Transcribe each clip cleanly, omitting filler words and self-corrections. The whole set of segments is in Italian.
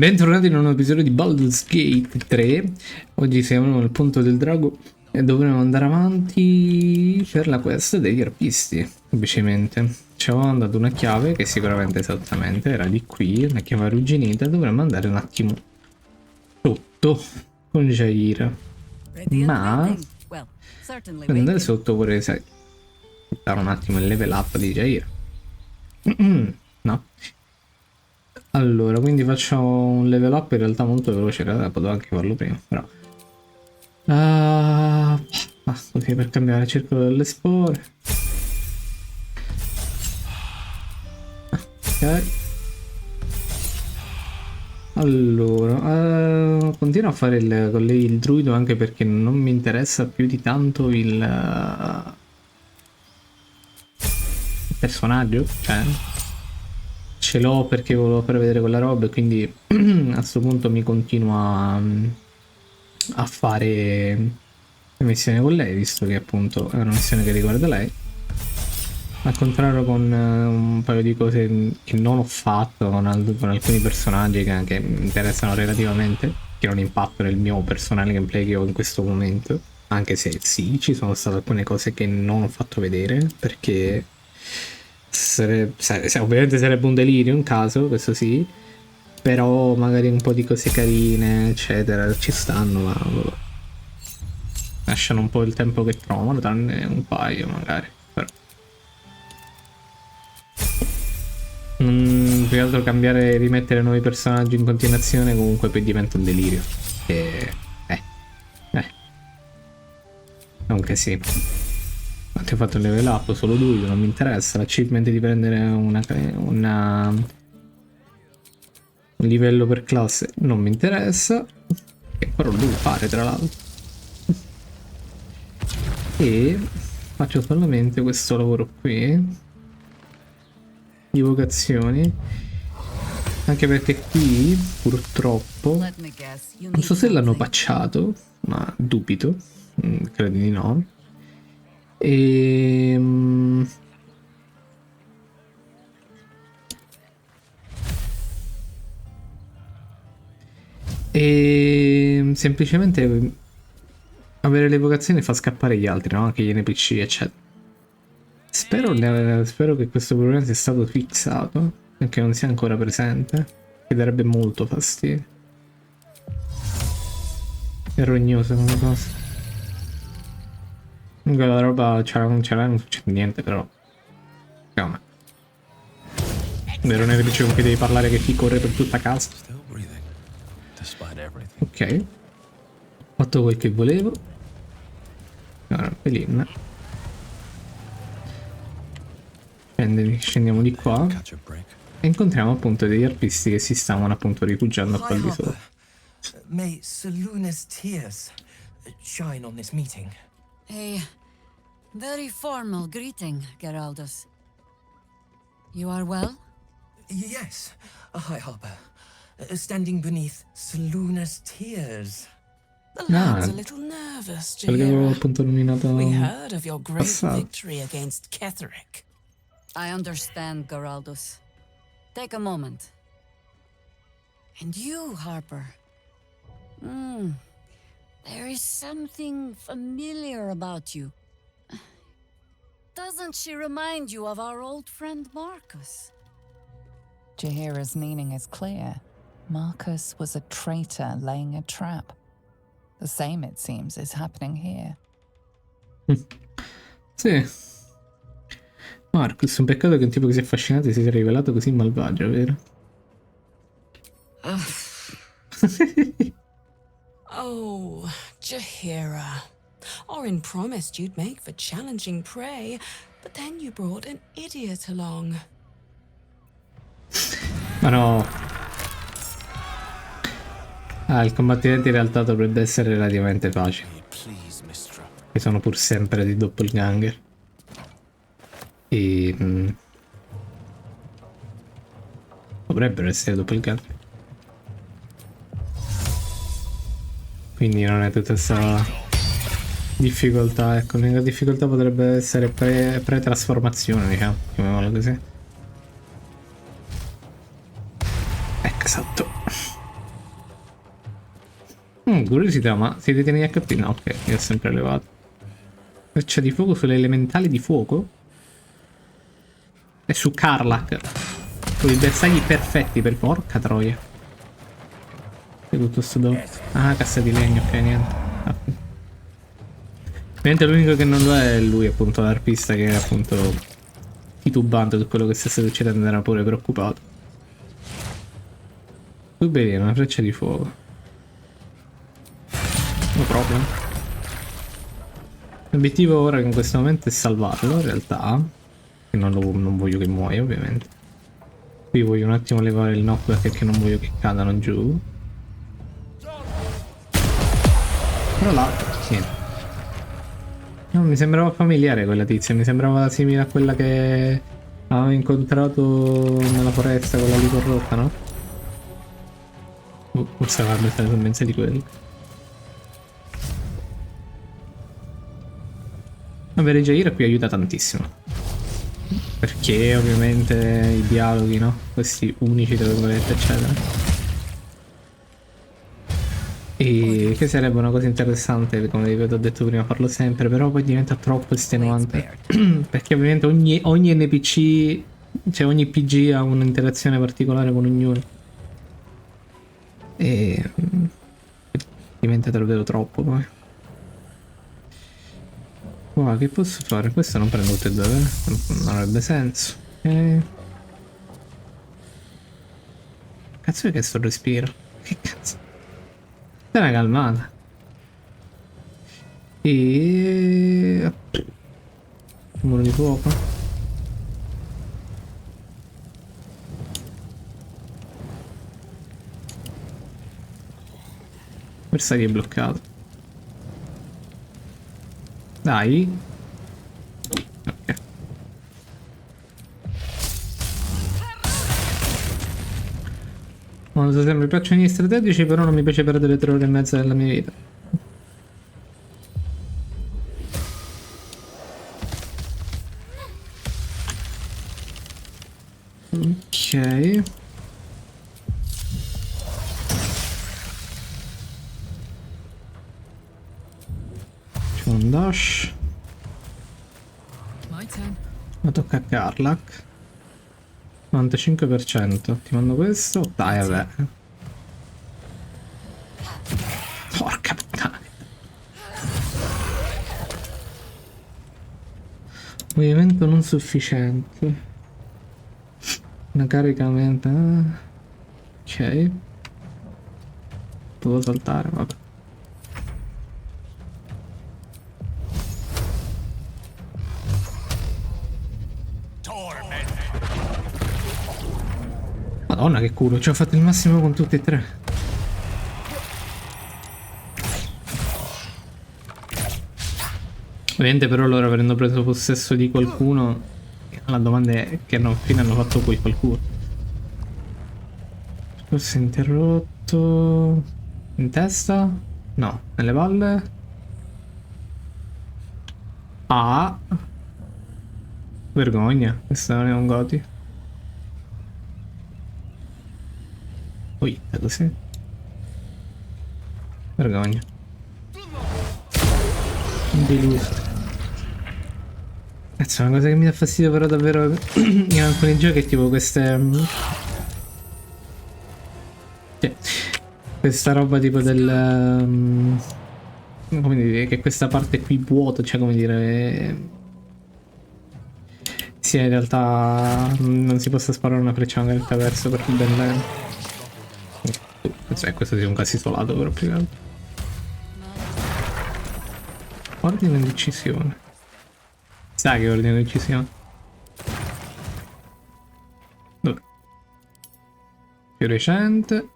Bentornati in un nuovo episodio di Baldur's Gate 3. Oggi siamo al punto del drago e dovremo andare avanti per la quest degli arpisti. Semplicemente ci avevamo dato una chiave che sicuramente esattamente era di qui, una chiave arrugginita. Dovremmo andare un attimo sotto con Jair, ma per andare sotto vorrei dare un attimo il level up di Jair. No. Allora, quindi faccio un level up in realtà molto veloce, in realtà potevo anche farlo prima, però... così per cambiare il circolo delle spore. Ok. Allora, continuo a fare con lei il druido anche perché non mi interessa più di tanto il personaggio, cioè... Ce l'ho perché volevo far vedere quella roba e quindi a questo punto mi continuo a fare le missioni con lei, visto che appunto è una missione che riguarda lei. Al contrario con un paio di cose che non ho fatto con alcuni personaggi che mi interessano relativamente, che non impattano il mio personale gameplay che ho in questo momento. Anche se sì, ci sono state alcune cose che non ho fatto vedere perché... ovviamente sarebbe un delirio in caso, questo sì, però magari un po' di cose carine eccetera ci stanno, ma vabbè. Lasciano un po' il tempo che trovano, tranne un paio magari, però più che altro cambiare e rimettere nuovi personaggi in continuazione comunque poi diventa un delirio e anche sì. Ti ho fatto il level up, solo lui, non mi interessa. L'achievement di prendere un livello per classe non mi interessa. Che però lo devo fare tra l'altro. E faccio solamente questo lavoro qui di vocazioni. Anche perché qui purtroppo non so se l'hanno patchato, ma dubito, credo di no. E semplicemente avere le vocazioni fa scappare gli altri, no? Anche gli NPC, eccetera. Spero che questo problema sia stato fissato e che non sia ancora presente, che darebbe molto fastidio. È rognoso come cosa. Comunque la roba non succede niente, però. Secondo me. Vero NPC con cui devi parlare che ti corre per tutta casa. Ok. Ho fatto quel che volevo. Allora, pelin. Scendiamo di qua. E incontriamo appunto degli arpisti che si stavano appunto rifugiando qua al di sopra. May Saluna's tears shine on this meeting. A very formal greeting, Geraldus. You are well? Yes, High Harper. Standing beneath Saluna's tears. The lad's a little nervous, appunto nominato We heard of your great passato. victory against Ketheric. I understand, Geraldus. Take a moment. And you, Harper. There is something familiar about you. Doesn't she remind you of our old friend Marcus? Jahira's meaning is clear. Marcus was a traitor laying a trap. The same, it seems, is happening here. Sì. Marcus, un peccato che un tipo così affascinante si sia rivelato così malvagio, vero? Oh, Jahira. Orin promised you'd make for challenging prey, but then you brought an idiot along. Ma no. Il combattimento in realtà dovrebbe essere relativamente facile. Che sono pur sempre di doppelganger. E dovrebbero essere doppelganger. Quindi non è tutta questa difficoltà, ecco, l'unica difficoltà potrebbe essere pre-trasformazione, diciamo, chiamiamola così. Ecco, esatto. Curiosità, ma si detiene gli HP? No, ok, mi è sempre elevato. Freccia di fuoco sulle elementali di fuoco? E su Karlach. Con i bersagli perfetti per... Porca troia. E tutto sto dopo. Ah, cassa di legno, ok, niente. Ah. Ovviamente l'unico che non lo è lui, appunto, l'arpista, che è appunto titubante su quello che stesse succedendo, era pure preoccupato. Tu vedi, una freccia di fuoco. No problem. L'obiettivo ora in questo momento è salvarlo, in realtà. Che non voglio che muoia, ovviamente. Qui voglio un attimo levare il knockback perché non voglio che cadano giù. Però là, niente. No, mi sembrava familiare quella tizia, mi sembrava simile a quella che avevo incontrato nella foresta, quella lì corrotta, no? Forse aveva messo in mezzo di quelli. Avere Jair qui aiuta tantissimo. Perché ovviamente i dialoghi, no? Questi unici, tra virgolette, eccetera. E che sarebbe una cosa interessante, come vi ho detto prima, farlo sempre, però poi diventa troppo estenuante. Perché ovviamente ogni NPC, cioè ogni PG ha un'interazione particolare con ognuno. E diventa davvero troppo poi. Wow, che posso fare? Questo non prendo tutte e due, non avrebbe senso. Cazzo è che sto respiro? Che cazzo? È una calmata. E... muro di fuoco. Bersaglio è bloccato. Dai. Ok. Molto sempre mi piacciono gli strategici, però non mi piace perdere 3 ore e mezza della mia vita. Ok. C'è un dash. Ma tocca a Karlach. 95%. Ti mando questo. Dai, vabbè. Porca puttana. Movimento non sufficiente. Una carica aumenta. Ok. Devo saltare, vabbè. Madonna che culo, ci ho fatto il massimo con tutti e tre. Ovviamente però loro avendo preso possesso di qualcuno, la domanda è che fine hanno fatto poi qualcuno. Forse interrotto... in testa? No, nelle palle? Ah! Vergogna, questo non è un goti. Ui, è così. Vergogna. Deluso. Cazzo, una cosa che mi dà fastidio però davvero in alcuni giochi è tipo queste... cioè, questa roba tipo del... come dire, che questa parte qui vuota, cioè come dire... sia in realtà non si possa sparare una freccia magari verso per il ben bene. Penso che questo sia un caso isolato però più che altro. Ordine di decisione. Sai che ordine di decisione? Dove? Più recente.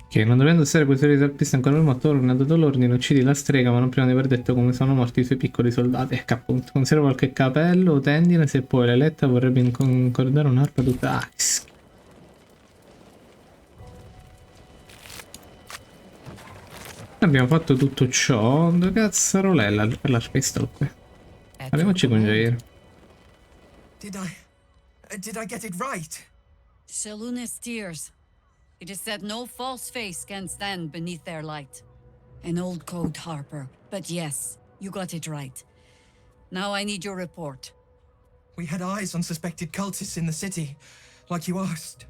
Che non dovendo essere Pozioni di Arpisti ancora il motore, ha dato l'ordine, uccidi la strega, ma non prima di aver detto come sono morti i suoi piccoli soldati. Ecco appunto, conserva qualche capello o tendine, se poi l'eletta vorrebbe concordare un'arpa tutta... Ah, che schifo. Abbiamo fatto tutto ciò. Dove cazzarola è per l'arpista qui? Andiamoci con Jair. Did I get it right? Shaluna's tears. It is said no false face can stand beneath their light. An old code, Harper. But yes, you got it right. Now I need your report. We had eyes on suspected cultists in the city, like you asked.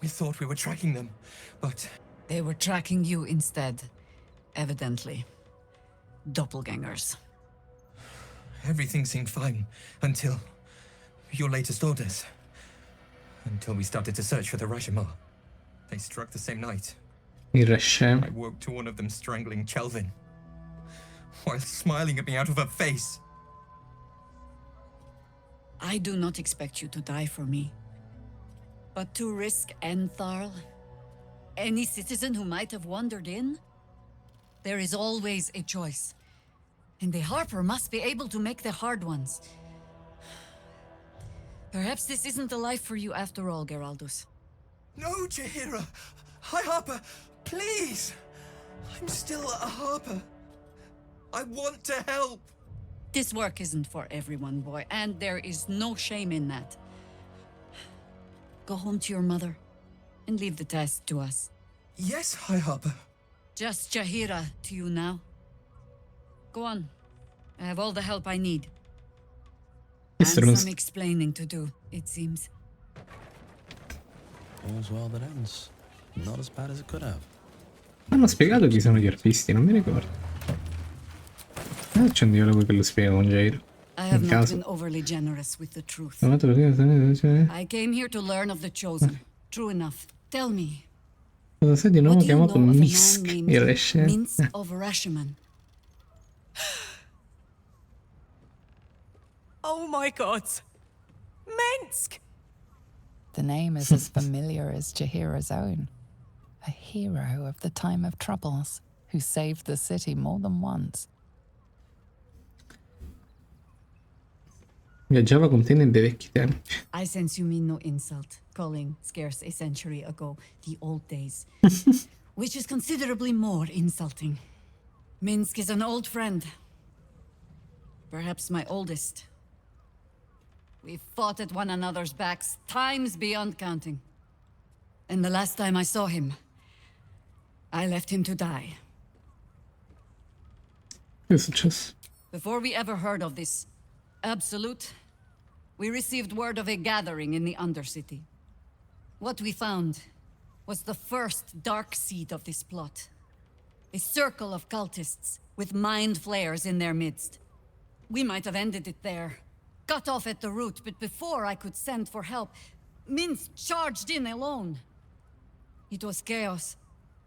We thought we were tracking them, but They were tracking you instead. Evidently. Doppelgangers. everything seemed fine until your latest orders. Until we started to search for the Rashomon. They struck the same night. Il resce. I woke to one of them strangling Chelvin, while smiling at me out of her face. I do not expect you to die for me. But to risk Entharl, any citizen who might have wandered in, there is always a choice. And the Harper must be able to make the hard ones. Perhaps this isn't the life for you after all, Geraldus. No, Jaheira! Hi, Harper! Please! I'm still a Harper. I want to help! This work isn't for everyone, boy, and there is no shame in that. Go home to your mother, and leave the task to us. Yes, Hi, Harper. Just Jaheira to you now. Go on. I have all the help I need. And Stronze. some explaining to do, it seems. All's well that ends. Not as bad as it could have. Hanno spiegato chi sono gli arpisti, non mi ricordo. C'è un dialogo che lo spiega con Jair. I have In not caso. been overly generous with the truth. Cosa I came here to learn of the Chosen. True enough. Tell me, sai di un what uomo do you know chiamato of a man Misk? named Il resce. Minsk of Rashomon? Oh my god! Minsk! The name is as familiar as Jaheira's own. A hero of the time of troubles who saved the city more than once. Viaggiava con te nei bei vecchi tempi. I sense you mean no insult, calling scarce a century ago the old days, which is considerably more insulting. Minsk is an old friend. Perhaps my oldest. We've fought at one another's backs times beyond counting. And the last time I saw him, I left him to die. Che è successo? Before we ever heard of this Absolute, we received word of a gathering in the Undercity. What we found was the first dark seed of this plot. A circle of cultists with mind flayers in their midst. We might have ended it there, cut off at the root, but before I could send for help, Minsk charged in alone. It was chaos.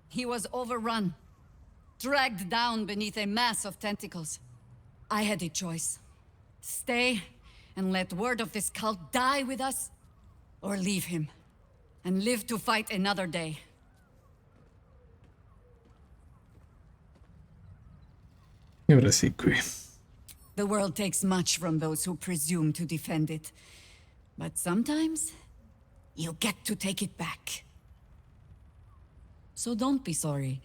He was overrun, dragged down beneath a mass of tentacles. I had a choice. Stay and let word of this cult die with us, or leave him and live to fight another day. E ora sì, qui. The world takes much from those who presume to defend it. But sometimes, you get to take it back. So don't be sorry,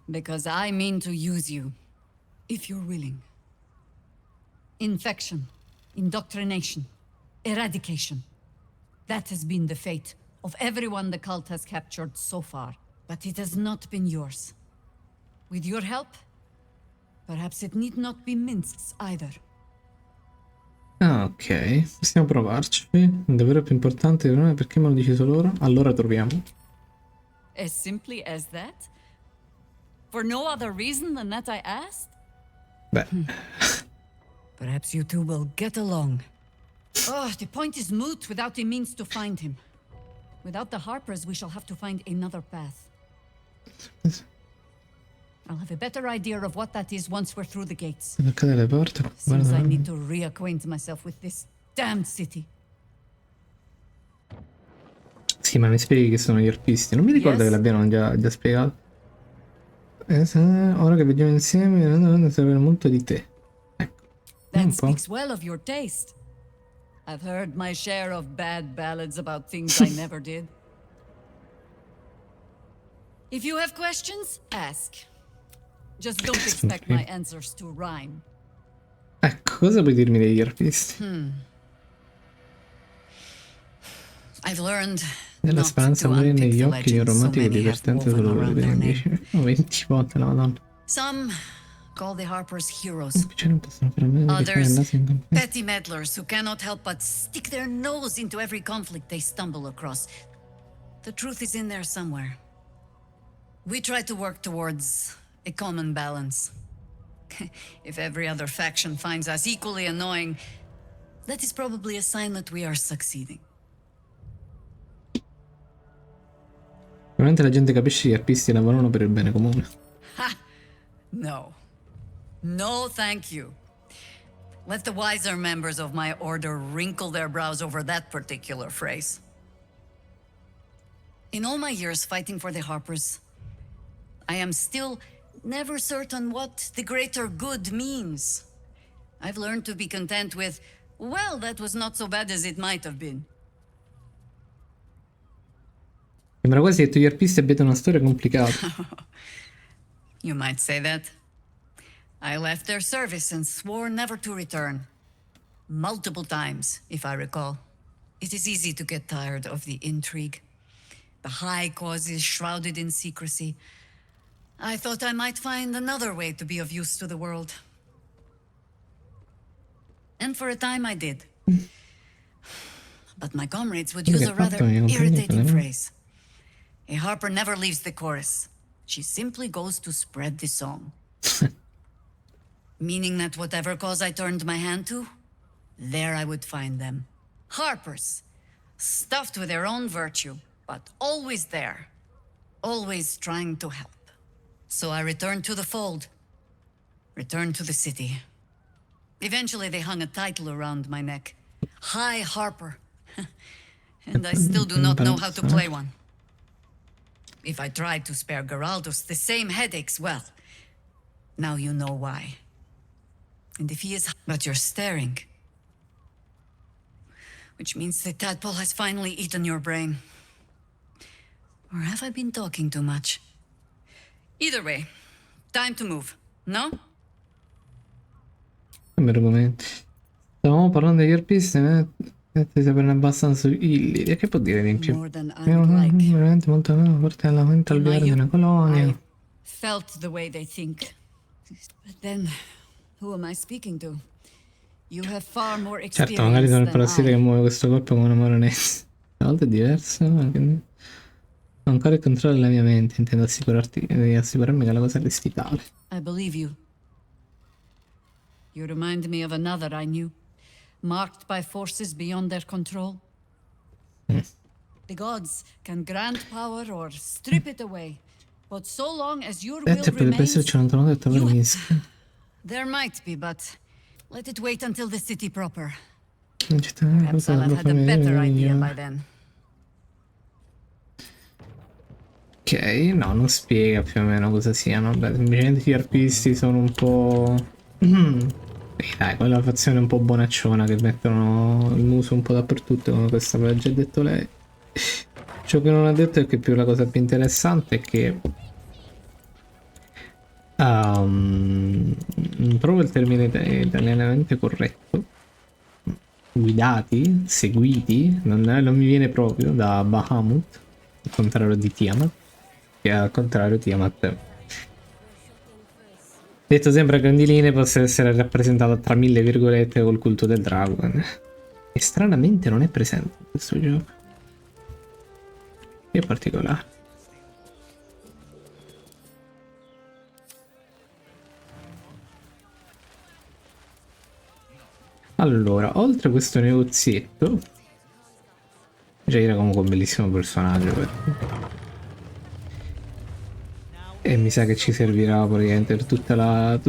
because I mean to use you, if you're willing. Infection, indoctrination, eradication. That has been the fate of everyone the cult has captured so far. But it has not been yours. With your help, perhaps it need not be Minsk's either. Ah, ok. Possiamo provarci. Davvero più importante di noi, perché me lo dici solo ora? Allora troviamo. As simply as that? For no other reason than that I asked? Beh, Perhaps you two will get along. Oh, the point is moot without a means to find him. Without the Harpers, we shall have to find another path. I'll have a better idea of what that is once we're through the gates. toccate le porte. Seems I Guarda. need to reacquaint myself with this damned city. Sì, ma mi spieghi che sono gli arpisti? Non mi ricordo Yes. che l'abbiano già spiegato. Ora che vediamo insieme, non sapere molto di te. Ecco. That Un po'. speaks well of your taste. I've heard my share of bad ballads about things I never did. If you have questions, ask. Just don't expect my answers to rhyme. Ecco, cosa puoi dirmi degli arpisti? I've learned Della not speranza to morire unpick negli the occhi di un legends so romantico many have divertente woven solo per around vedere their amici. name. 20 volte la madonna. Some call the Harpers I heroes. piacere non possono fare a meno di fare il Others, naso in campagna. petty meddlers who cannot help but stick their nose into every conflict they stumble across. The truth is in there somewhere. We try to work towards a common balance. If every other faction finds us equally annoying, that is probably a sign that we are succeeding. Sicuramente la gente capisce che gli arpisti lavorano per il bene comune. Ha! No. No, thank you. Let the wiser members of my order wrinkle their brows over that particular phrase. In all my years fighting for the Harpers, I am still never certain what the greater good means. I've learned to be content with, well, that was not so bad as it might have been. Sembra quasi che tu gli arpisti abbiate una storia complicata. You might say that. I left their service and swore never to return. Multiple times, if I recall. It is easy to get tired of the intrigue. The high causes shrouded in secrecy. I thought I might find another way to be of use to the world. And for a time I did. But my comrades would use a rather irritating phrase. A harper never leaves the chorus. She simply goes to spread the song. Meaning that whatever cause I turned my hand to, there I would find them. Harpers, stuffed with their own virtue, but always there. Always trying to help. So I returned to the fold. Returned to the city. Eventually they hung a title around my neck. High Harper. And I still do not know how to play one. If I tried to spare Geraldos the same headaches, well, now you know why. And if he is... But you're staring. Which means the tadpole has finally eaten your brain. Or have I been talking too much? Either way, time to move, no? Argomenti. Stavamo parlando degli arpisti, ti saperne abbastanza illiri. Che può dire di in più? More than I would like. Veramente molto forte alla mente al verde di una colonia. I felt the way they think. But then, who am I speaking to? You have far more experience Certo, magari sono il than parassita I. che muove questo corpo come una moronessa. A volte è diverso, ma ho ancora il controllo della mia mente, intendo assicurarmi che la cosa resti tale. I believe you. You remind me of another I knew, marked by forces beyond their control. The gods can grant power or strip it away, but so long as your will Potrebbe remains, esserci un altro modo di trovare you- gli ischi. there might be, but let it wait until the city proper. In città, Perhaps cosa I'll la have had a better idea famiglia. by then. Ok, no, non spiega più o meno cosa siano. Beh, semplicemente gli arpisti sono un po'... dai, quella fazione un po' bonacciona che mettono il muso un po' dappertutto, come questa aveva già detto lei. Ciò che non ha detto è che più la cosa più interessante è che... non trovo il termine italianamente corretto. Guidati, seguiti, non mi viene proprio da Bahamut, al contrario di Tiamat. Che al contrario Tiamat, detto sempre a grandi linee, possa essere rappresentato tra mille virgolette col culto del drago, e stranamente non è presente in questo gioco. Che particolare. Allora, oltre a questo negozietto, Jaira comunque un bellissimo personaggio, e mi sa che ci servirà praticamente per tutta la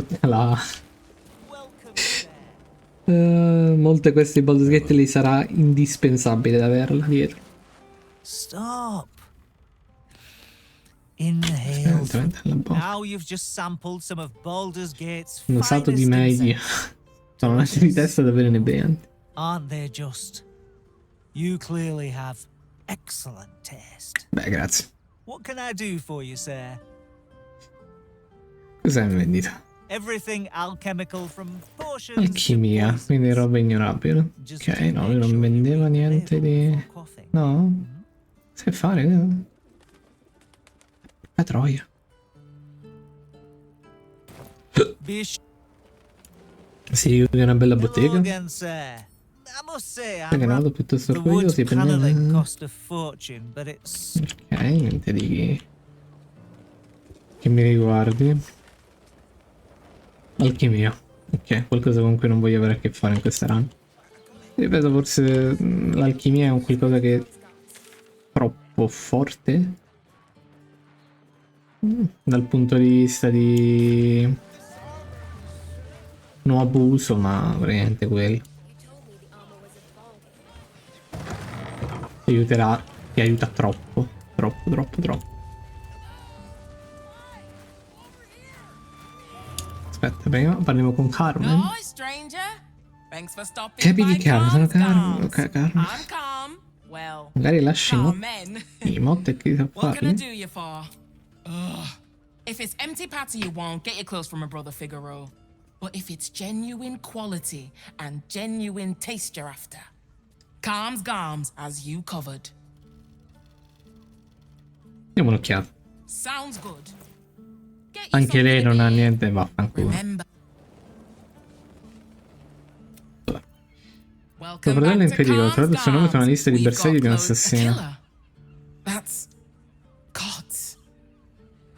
molte queste di Baldur's Gate lì sarà indispensabile da averla dietro. Stop. Inhale. Now you've just sampled some of Baldur's Gate's Un usato di finest maghi. incense. Sono una di testa davvero inebrianti. Aren't they just? You clearly have excellent taste. Beh, grazie. What can I do for you, sir? Cos'è in vendita? Everything alchemical from potions. Alchimia, quindi roba ignorabile. Ok, no, lui non vendeva niente di... No? Sai fare? La troia. Bish. Sì, è una bella bottega. Morgan, sir. I must say, Sai che I'm è rather... piuttosto The wood orgogliosi per paneling niente. cost a fortune, but it's... Ok, niente di che mi riguardi. Alchimia. Ok, qualcosa con cui non voglio avere a che fare in questa run. Ripeto, forse l'alchimia è un qualcosa che è troppo forte. Dal punto di vista di non abuso, ma veramente quello. Ti aiuterà, ti aiuta troppo, troppo, troppo, troppo. Aspetta, prima parliamo con Carmen. Hi, stranger. Thanks for stopping Capi di by Carmen, sono Carmen. Carmen. I'm calm. Well, Magari lasci Carmen. i mod e chi sa What can I farli. do you for? Ugh. If it's empty patter you want, get your clothes from my brother Figaro. But if it's genuine quality and genuine taste you're after, calms garms as you covered. Diamo un'occhiata. Sounds good. Get you Anche lei something to non ha eat. niente, vaffanculo. Remember. Tuo Welcome fratello back to impediva, tra l'altro il suo nome su una lista di We've bersagli got di un clothes. A assassino. killer. That's gods.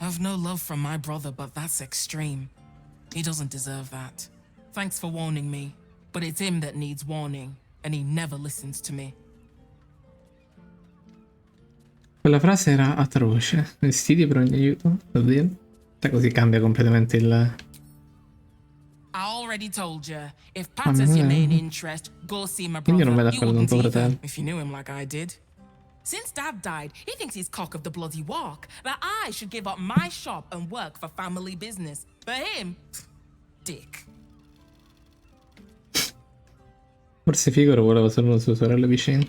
I've no love from my brother, but that's extreme. He doesn't deserve that. Thanks for warning me, but it's him that needs warning, and he never listens to me. Quella frase era atroce. Vestiti per ogni aiuto, davvero? Cioè così cambia completamente il... I already told you, if Patter's your main interest, go see my Quindi non brother. vai You d'accordo con wouldn't tuo either, fratello. if you knew him like I did. Since Dad died, he thinks he's cock of the bloody walk, that I should give up my shop and work for family business. For him, dick. Forse Figaro voleva solo sua sorella vicina.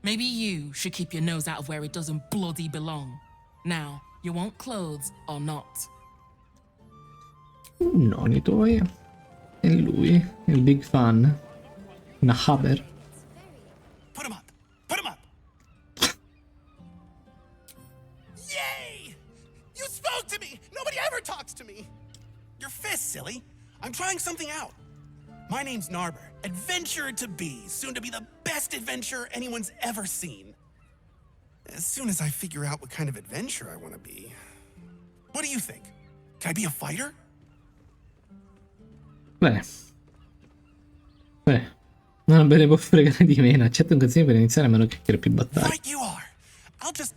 Maybe you should keep your nose out of where it doesn't bloody belong. Now, you want clothes or not? Non i tuoi. E lui, il big fan. Una haber. Put him up! Put him up! Yay! You spoke to me! Nobody ever talks to me! Your fist, silly. I'm trying something out. My name's Narber, adventurer to be, soon to be the best adventurer anyone's ever seen. As soon as I figure out what kind of adventurer I want to be. What do you think? Can I be a fighter? Beh. Non me ne può fregare di meno. Accetta un consiglio per iniziare a meno che chiacchiere più battaglie. Right you are. I'll just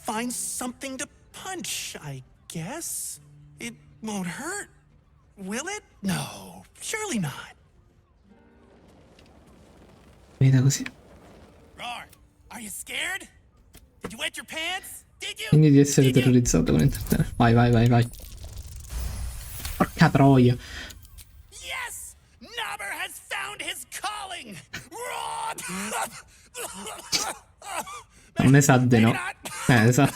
find something to punch, I guess. It won't hurt, will it? No, surely not. Veda così. Roar, are you scared? Did you wet your pants? Did you? Quindi di essere Did you? terrorizzato con intrattenere. Vai, vai, vai, vai. Porca troia. Yes! Nobber has found his calling! Roar! Non ne sa di no. Esatto.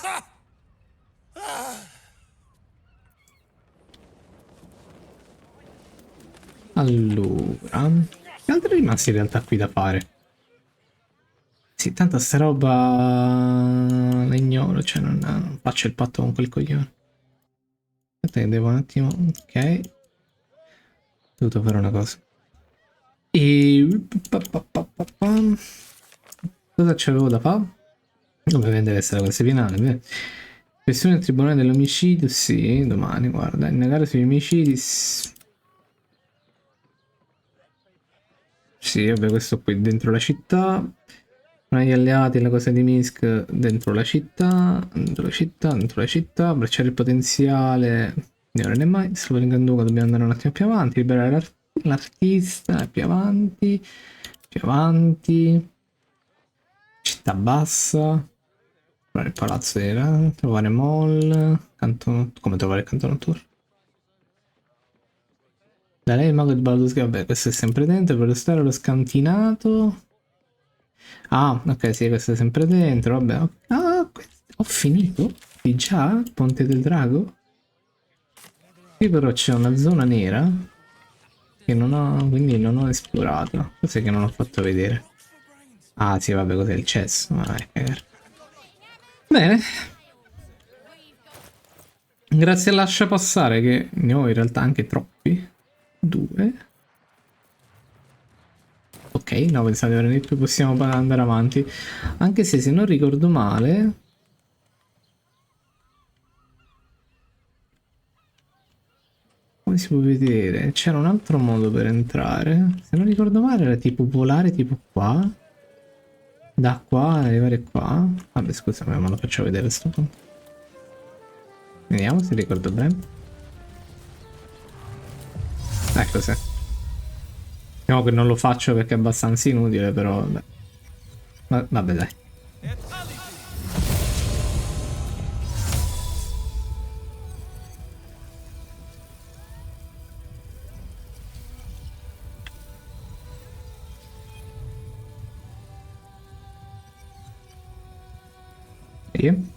Allora, che altro è rimasto in realtà qui da fare? Sì, tanto sta roba la ignoro, cioè non faccio il patto con quel coglione. Aspetta che devo un attimo, ok. Ho dovuto fare una cosa. E... cosa c'avevo da fare? Ovviamente deve essere la questa finale, beh. Questione del tribunale dell'omicidio, sì, domani, guarda, indagare sugli omicidi. Sì, vabbè, questo qui dentro la città. Con gli alleati, la cosa di Minsk dentro la città, dentro la città, dentro la città, bracciare il potenziale, di ora né mai, salvare il Granduca, dobbiamo andare un attimo più avanti, liberare l'artista, più avanti, città bassa, trovare il palazzo era, trovare mall, come trovare il canto notturno. Da lei il mago di Baldur, vabbè, questo è sempre dentro, per restare lo scantinato. Ah, ok, sì, questo è sempre dentro, vabbè. Ah, ho finito? Di già? Ponte del Drago? Qui però c'è una zona nera che non ho, quindi non ho esplorato. Cos'è che non ho fatto vedere? Ah sì, vabbè, cos'è il cesso? Ma vai a cagare. Bene. Grazie a lascia passare, che ne ho in realtà anche troppi. 2. Ok, no, pensate, ora di più possiamo andare avanti. Anche se non ricordo male... Come si può vedere? C'era un altro modo per entrare. Se non ricordo male era tipo volare tipo qua. Da qua arrivare qua. Vabbè, scusami, ma lo faccio vedere a sto punto. Vediamo se ricordo bene. Ecco sì. Diciamo che non lo faccio perché è abbastanza inutile, però vabbè. Vabbè dai. Sì.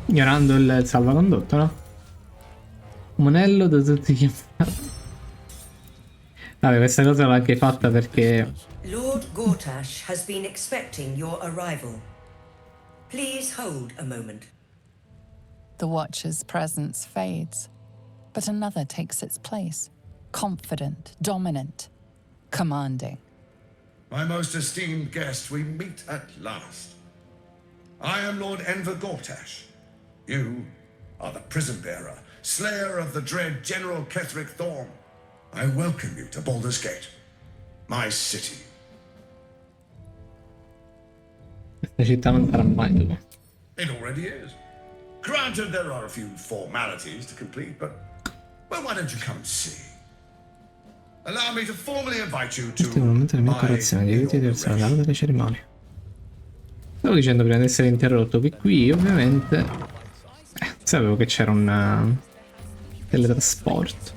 Ignorando il salvacondotto, no? Monello da tutti gli infatti. Vabbè, questa cosa l'ho anche fatta perché... Lord Gortash has been expecting your arrival. Please hold a moment. The Watcher's presence fades, but another takes its place. Confident, dominant, commanding. My most esteemed guest, we meet at last. I am Lord Enver Gortash. You are the prison bearer, slayer of the dread General Ketheric Thorm. I welcome you to Baldur's Gate, my city. Questa città non sarà mai tua. It already is. Granted, there are a few formalities to complete, but well, why don't you come and see? Allow me to formally invite you to momento della mia correzione, di riti del salvataggio delle cerimonie. Stavo dicendo prima di essere interrotto che qui ovviamente sapevo che c'era un teletrasporto,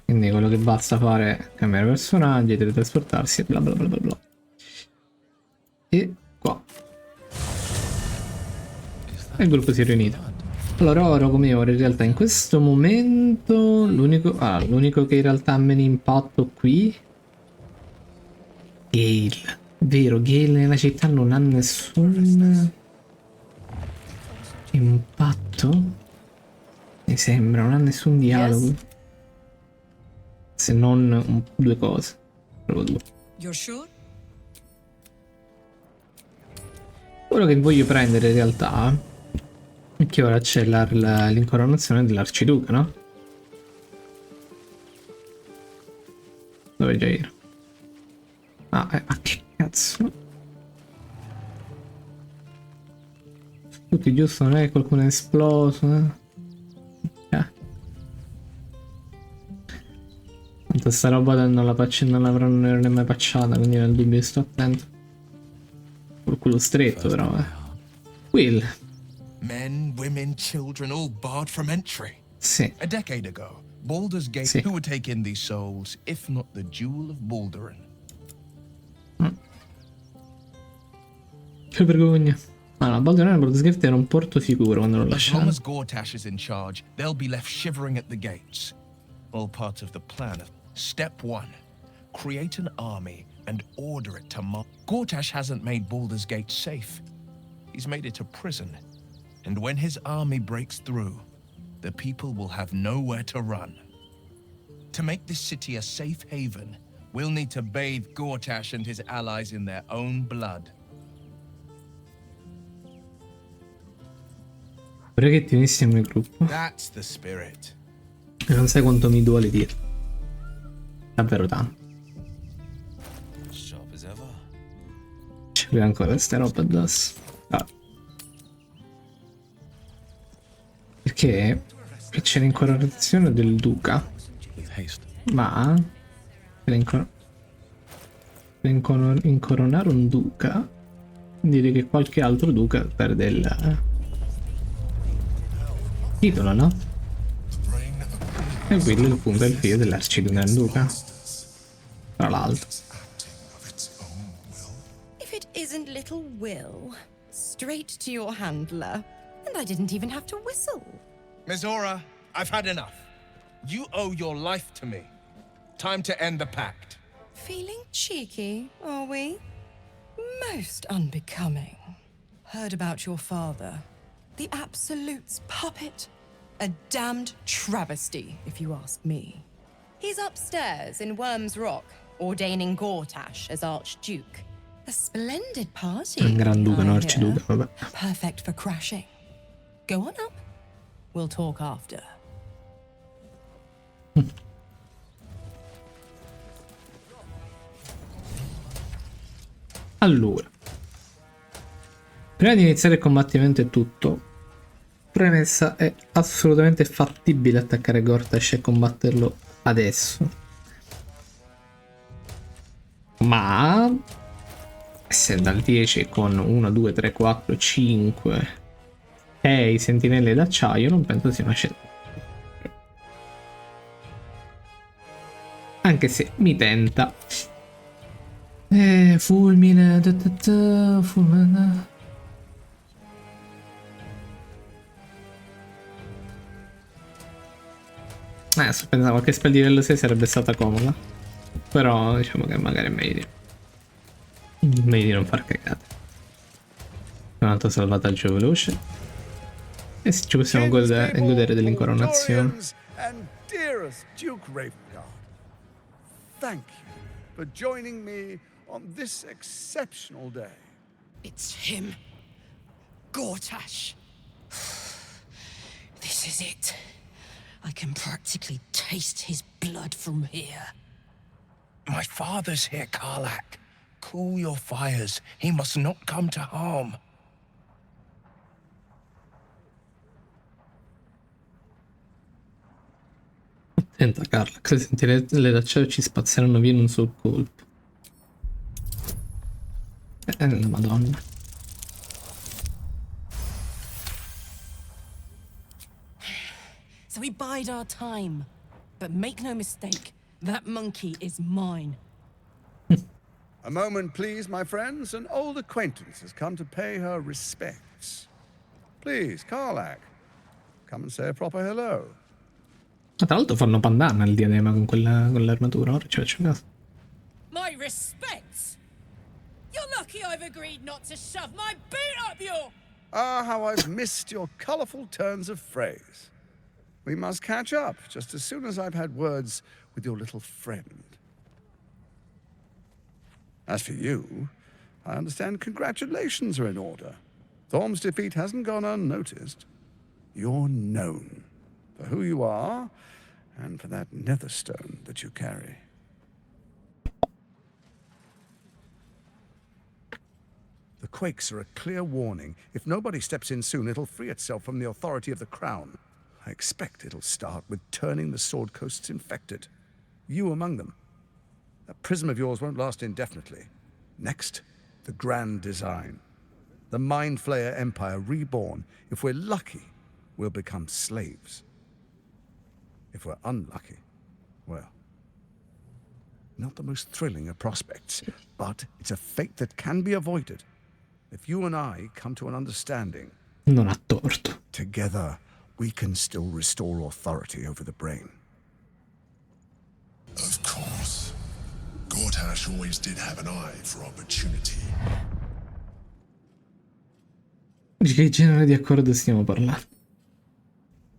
quindi quello che basta fare è cambiare personaggi, teletrasportarsi e bla bla bla bla bla. E qua e il gruppo si è riunito. Allora oro come ora in realtà in questo momento l'unico che in realtà ha meno impatto qui Gale. Vero, Gale nella città non ha nessun impatto, mi sembra, non ha nessun dialogo, se non due cose, proprio due. You're sure? Quello che voglio prendere in realtà è che ora c'è l'incoronazione dell'arciduca, no? Dove già era? Ah, ma che cazzo? Tutti giusto, non è che qualcuno è esploso, Tanto sta roba non l'avranno mai pacciata, quindi nel dubbio sto attento. Col culo stretto però, Will. Men, women, children, all barred from entry. Sì. A decade ago, Baldur's Gate, Sì. who would take in these souls, if not the Jewel of Baldurin? Che vergogna. Ma no, Baldur's Gate era un porto sicuro quando l'ho As long lasciato. as Gortash is in charge, they'll be left shivering at the gates. All part of the plan. Step 1. Create an army and order it to march. Gortash hasn't made Baldur's Gate safe. He's made it a prison. And when his army breaks through, the people will have nowhere to run. To make this city a safe haven, we'll need to bathe Gortash and his allies in their own blood. Vorrei che ti unissi al mio gruppo. That's the spirit. E non sai quanto mi duole dire. Davvero tanto. Sharp as ever. C'è ancora sta roba addosso. Ah. Perché qui c'è l'incoronazione del duca. Ma per incoronare un duca, dire che qualche altro duca perde il titolo, no? E quello è appunto il figlio dell'arciduca duca. Tra l'altro. If it isn't little Will, straight to your handler, and I didn't even have to whistle. Mizora, I've had enough. You owe your life to me. Time to end the pact. Feeling cheeky, are we? Most unbecoming. Heard about your father. The Absolute's puppet. A damned travesty, if you ask me. He's upstairs in Worm's Rock, ordaining Gortash as Archduke. A splendid party, Un granduca, no I arciduca, hear. vabbè. Perfect for crashing. Go on up. We'll talk after. Allora, prima di iniziare il combattimento e tutto, premessa, è assolutamente fattibile attaccare Gortash e combatterlo adesso. Ma se dal 10 con 1, 2, 3, 4, 5 6 sentinelle d'acciaio non penso sia una scelta. Anche se mi tenta. Fulmine, fulmine. Sto pensando qualche spell di livello 6 sarebbe stata comoda. Però diciamo che magari è meglio di non far cagate. Un altro salvataggio veloce. E ci possiamo godere dell'incoronazione. And dearest Duke Ravengard, thank you for joining me on this exceptional day. It's him. Gortash. This is it. I can practically taste his blood from here. My father's here, Karlach. Cool your fires. He must not come to harm. Attenta, Karlach, se sentinelle d'acciaio ci spazzeranno via in un sol colpo. La madonna. So we bide our time. But make no mistake, that monkey is mine. A moment, please, my friends. An old acquaintance has come to pay her respects. Please, Karlach, come and say a proper hello. Tra l'altro fanno pandana il diadema con quell'armatura, ora ci faccio caso. My respects. You're lucky I've agreed not to shove my boot up your... Ah, how I've missed your colourful turns of phrase. We must catch up just as soon as I've had words with your little friend. As for you, I understand congratulations are in order. Thorm's defeat hasn't gone unnoticed. You're known for who you are and for that netherstone that you carry. The quakes are a clear warning. If nobody steps in soon, it'll free itself from the authority of the crown. I expect it'll start with turning the Sword Coasts infected. You among them. That prism of yours won't last indefinitely. Next, the grand design. The Mind Flayer Empire reborn. If we're lucky, we'll become slaves. If we're unlucky, well, not the most thrilling of prospects, but it's a fate that can be avoided. If you and I come to an understanding, non ha torto. Together, we can still restore authority over the brain. Of course. Gortash always did have an eye for opportunity. Di che genere di accordo stiamo parlando?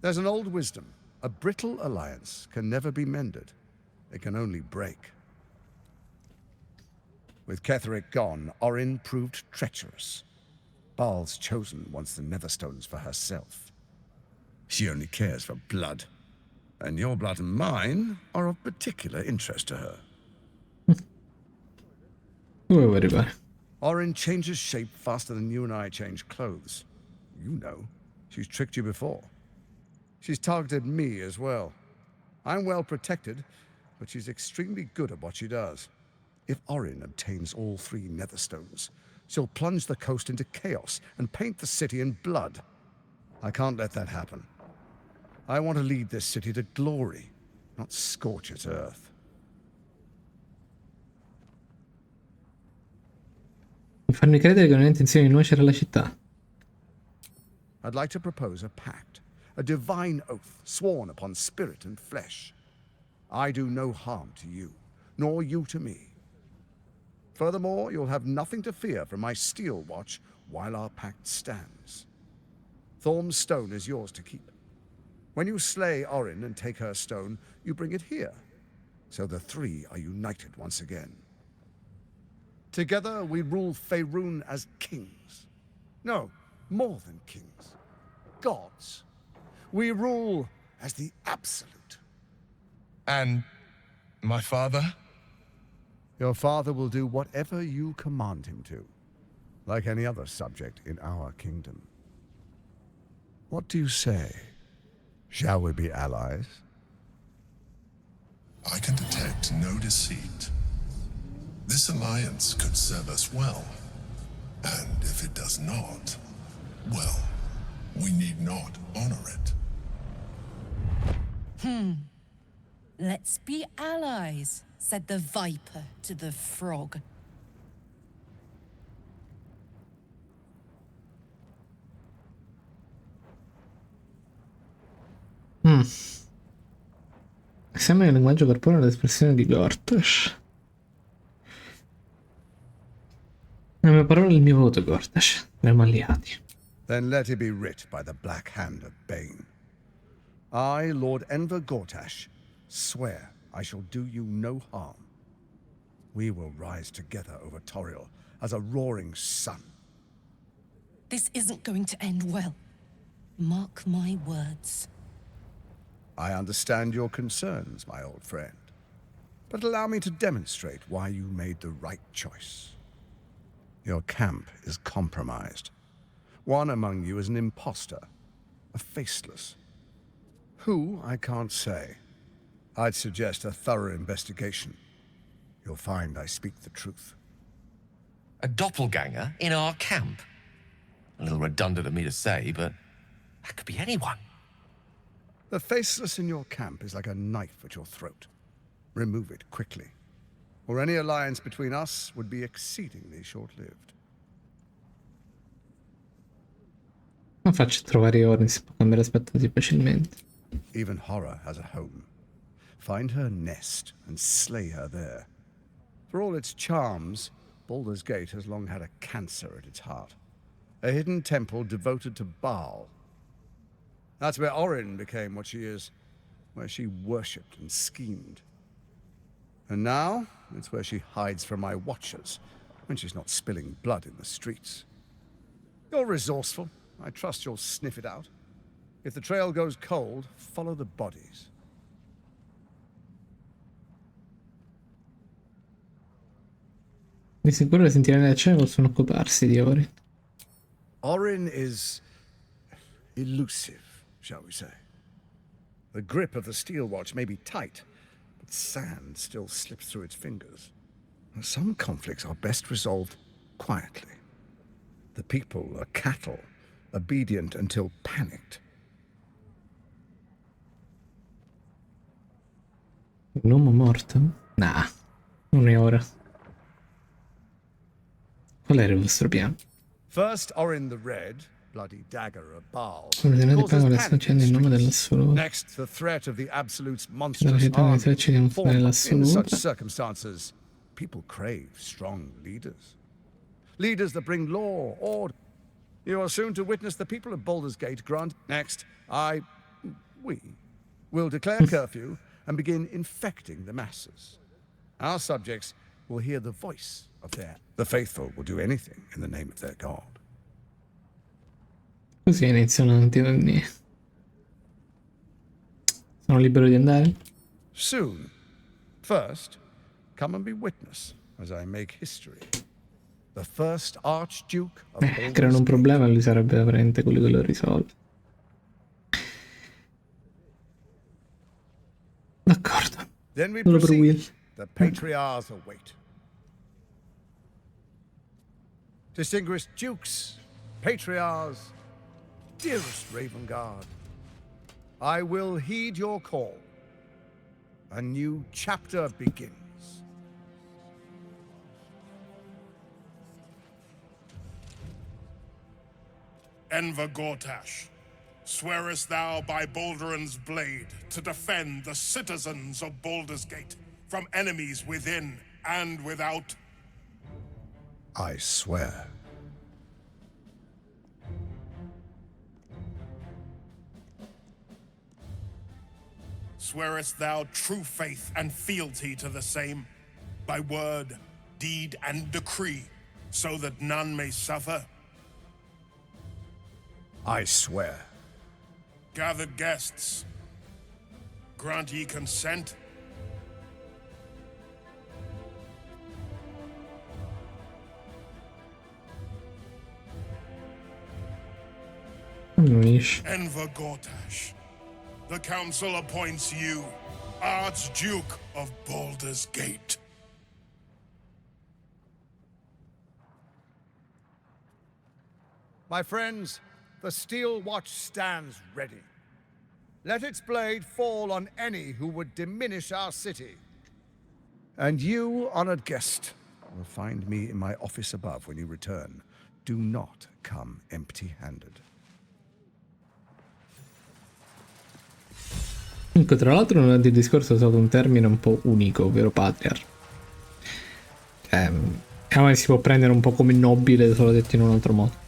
There's an old wisdom. A brittle alliance can never be mended. It can only break. With Ketheric gone, Orin proved treacherous. Baal's chosen wants the Netherstones for herself. She only cares for blood. And your blood and mine are of particular interest to her. Dovevo arrivare. Orin changes shape faster than you and I change clothes. You know, she's tricked you before. She's targeted me as well. I'm well protected, but she's extremely good at what she does. If Orin obtains all 3 Netherstones, she'll plunge the coast into chaos and paint the city in blood. I can't let that happen. I want to lead this city to glory, not scorch its earth. Mi fanno credere che non ho intenzione di nuocere alla città. I'd like to propose a pact, a divine oath sworn upon spirit and flesh. I do no harm to you, nor you to me. Furthermore, you'll have nothing to fear from my steel watch while our pact stands. Thorm's stone is yours to keep. When you slay Orin and take her stone, you bring it here, so the three are united once again. Together we rule Faerun as kings. No, more than kings. Gods. We rule as the Absolute. And my father? Your father will do whatever you command him to, like any other subject in our kingdom. What do you say? Shall we be allies? I can detect no deceit. This alliance could serve us well. And if it does not, well, we need not honor it. Let's be allies, said the viper to the frog. Sembra il linguaggio corporeo l'espressione di Gortash. Le mie parole e il mio voto, Gortash. Siamo alliati. Then let it be writ by the black hand of Bane. I, Lord Enver Gortash, swear I shall do you no harm. We will rise together over Toriel as a roaring sun. This isn't going to end well. Mark my words. I understand your concerns, my old friend. But allow me to demonstrate why you made the right choice. Your camp is compromised. One among you is an imposter, a faceless. Who, I can't say. I'd suggest a thorough investigation. You'll find I speak the truth. A doppelganger in our camp? A little redundant of me to say, but that could be anyone. The faceless in your camp is like a knife at your throat. Remove it quickly, or any alliance between us would be exceedingly short-lived. Non faccio trovare Orin, si può cambiare aspetto così facilmente. Even horror has a home. Find her nest and slay her there. For all its charms, Baldur's Gate has long had a cancer at its heart. A hidden temple devoted to Baal. That's where Orin became what she is, where she worshipped and schemed. And now, it's where she hides from my watchers, when she's not spilling blood in the streets. You're resourceful. I trust you'll sniff it out. If the trail goes cold, follow the bodies. Di sicuro le sentinelle del cielo possono occuparsi di Orin. Orin is elusive, shall we say. The grip of the steel watch may be tight, but sand still slips through its fingers. Some conflicts are best resolved quietly. The people are cattle, obedient until panicked. Un uomo morto? Nah, non è ora. Qual era il vostro piano? First, Orin the Red, bloody dagger of Baal. Ordinate pagole stancendo in nome dell'assoluto. Next, the threat of the Absolute's Dalla monstrous città dei army. eserciti di un fare In l'assoluto. such circumstances, people crave strong leaders. Leaders that bring law, order. You are soon to witness the people of Baldur's Gate grant. Next, we will declare curfew and begin infecting the masses. Our subjects will hear the voice of the faithful will do anything in the name of their god. Così iniziano anni. Sono libero di andare? Soon. First, come and be witness as I make history. The first Archduke of Creano un problema e lui sarebbe veramente quello che lo risolve. D'accordo. Then we Solo per Will. proceed. The patriarchs await. Distinguished dukes, patriarchs, dearest Ravengard, I will heed your call. A new chapter begins. Enver Gortash, Swearest thou by Baldur's blade to defend the citizens of Baldur's Gate from enemies within and without? I swear. Swearest thou true faith and fealty to the same, by word, deed, and decree, so that none may suffer? I swear. Gathered guests, grant ye consent? Enver Gortash, the council appoints you Archduke of Baldur's Gate. My friends, the steel watch stands ready. Let its blade fall on any who would diminish our city. And you, honored guest, will find me in my office above when you return. Do not come empty-handed. Comunque, tra l'altro, durante il discorso è usato un termine un po' unico, ovvero patriarch. Si può prendere un po' come nobile, solo detto in un altro modo.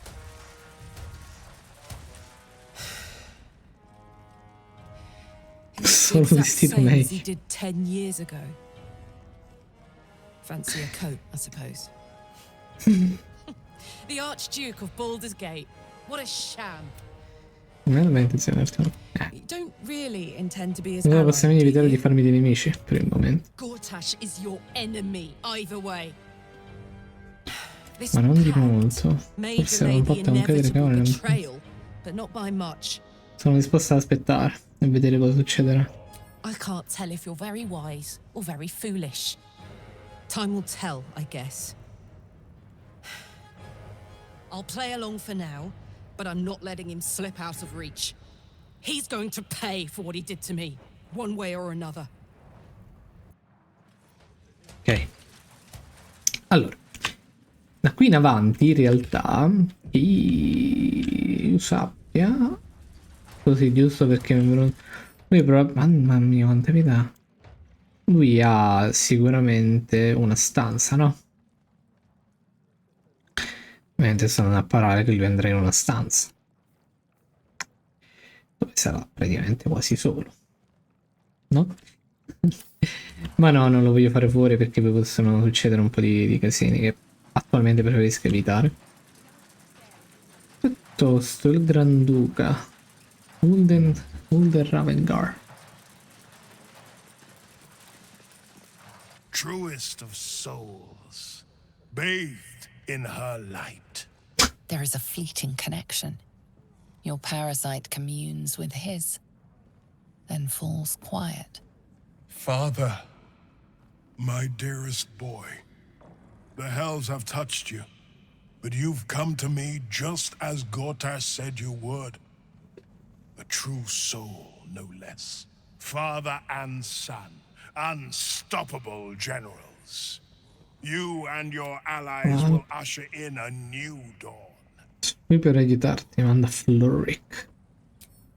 Solo vestito meglio. He did 10 years ago. Fancy a coat, I suppose. The Archduke of Baldur's Gate. What a sham. Non è la mia intenzione, You don't really intend to be his allora ally, possiamo do evitare you? di farmi dei nemici per il momento. Gortash is your enemy, either way. Ma non di molto. May Forse delay non the porta un credere che inevitable non. betrayal, but not by much. Sono disposta ad aspettare e vedere cosa succederà. I can't tell if you're very wise or very foolish. Time will tell, I guess. I'll play along for now, but I'm not letting him slip out of reach. He's going to pay for what he did to me, one way or another. Ok. Allora, da qui in avanti, in realtà, io sappia, così giusto perché mi è venuto... Mamma mia, quanta vita. Lui ha sicuramente una stanza, no? Mentre stanno a parare che lui andrà in una stanza dove sarà praticamente quasi solo, no? Ma no, non lo voglio fare fuori perché poi possono succedere un po' di casini che attualmente preferisco evitare. Piuttosto il Granduca Ulden Ravengar. Truest of souls, bathed in her light. There is a fleeting connection. Your parasite communes with his, then falls quiet. Father, my dearest boy, the hells have touched you, but you've come to me just as Gortash said you would. A true soul, no less. Father and son, unstoppable generals. You and your allies will usher in a new dawn. Qui per aiutarti manda Floric.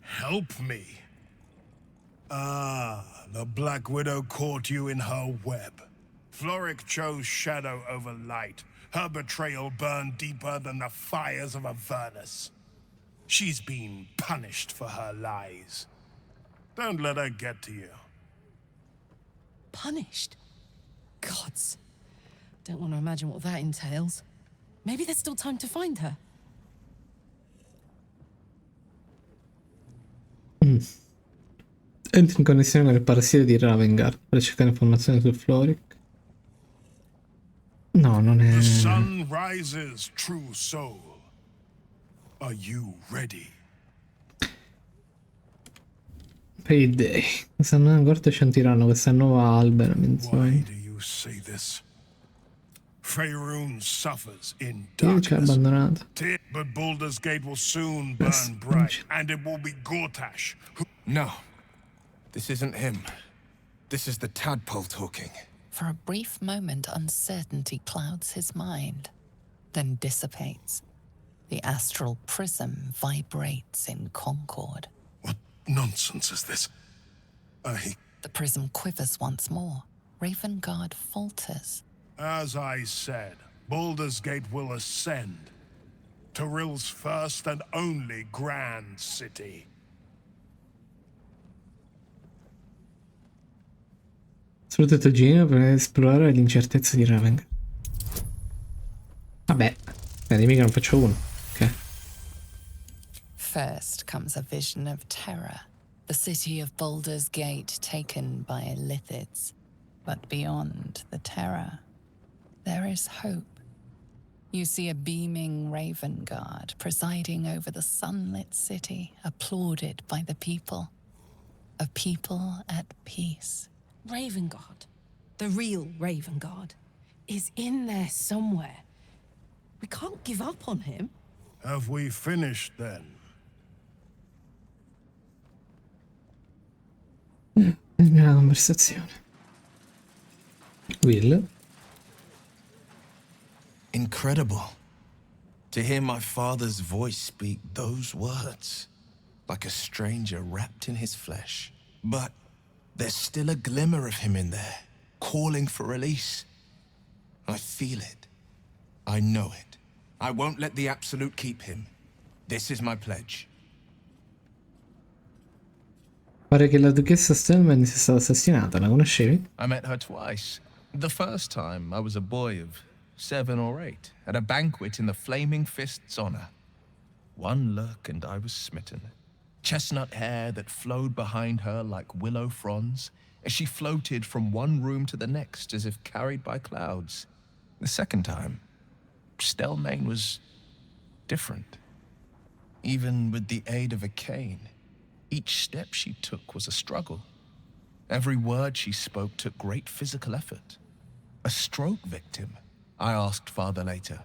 Help me. Ah, the Black Widow caught you in her web. Floric chose shadow over light. Her betrayal burned deeper than the fires of Avernus. She's been punished for her lies. Don't let her get to you. Punished? Gods. Don't want to imagine what that entails. Maybe there's still time to find her. Entri in connessione con il parassita di Ravengar per cercare informazioni su Floric. No, non è... The sun rises, true soul. Are you ready? Payday. Quest'anno ancora sciantiranno questa nuova albera Why menzione. do you say this? Faerun suffers in Io ci ho darkness. abbandonato. But Baldur's Gate will soon burn bright, and it will be Gortash who... No. This isn't him. This is the tadpole talking. For a brief moment, uncertainty clouds his mind, then dissipates. The astral prism vibrates in concord. What nonsense is this? The prism quivers once more. Ravengard falters. As I said, Baldur's Gate will ascend. Torill's first and only grand city. Sfrutta il tuo genio per esplorare l'incertezza di Ravengard. Vabbè, dimmi che non faccio uno. Ok. First comes a vision of terror. The city of Baldur's Gate taken by Lithids. But beyond the terror, there is hope. You see a beaming Ravengard presiding over the sunlit city, applauded by the people. A people at peace. Ravengard, the real Ravengard, is in there somewhere. We can't give up on him. Have we finished then? Una conversazione. Will. Incredible. To hear my father's voice speak those words, like a stranger wrapped in his flesh. But there's still a glimmer of him in there, calling for release. I feel it. I know it. I won't let the Absolute keep him. This is my pledge. Pare che la duchessa Stellman sia stata assassinata, la conoscevi? I met her twice. The first time I was a boy of 7 or 8, at a banquet in the Flaming Fist's honor. One look and I was smitten. Chestnut hair that flowed behind her like willow fronds, as she floated from one room to the next as if carried by clouds. The second time, Stellman was different. Even with the aid of a cane, each step she took was a struggle. Every word she spoke took great physical effort. A stroke victim, I asked father later.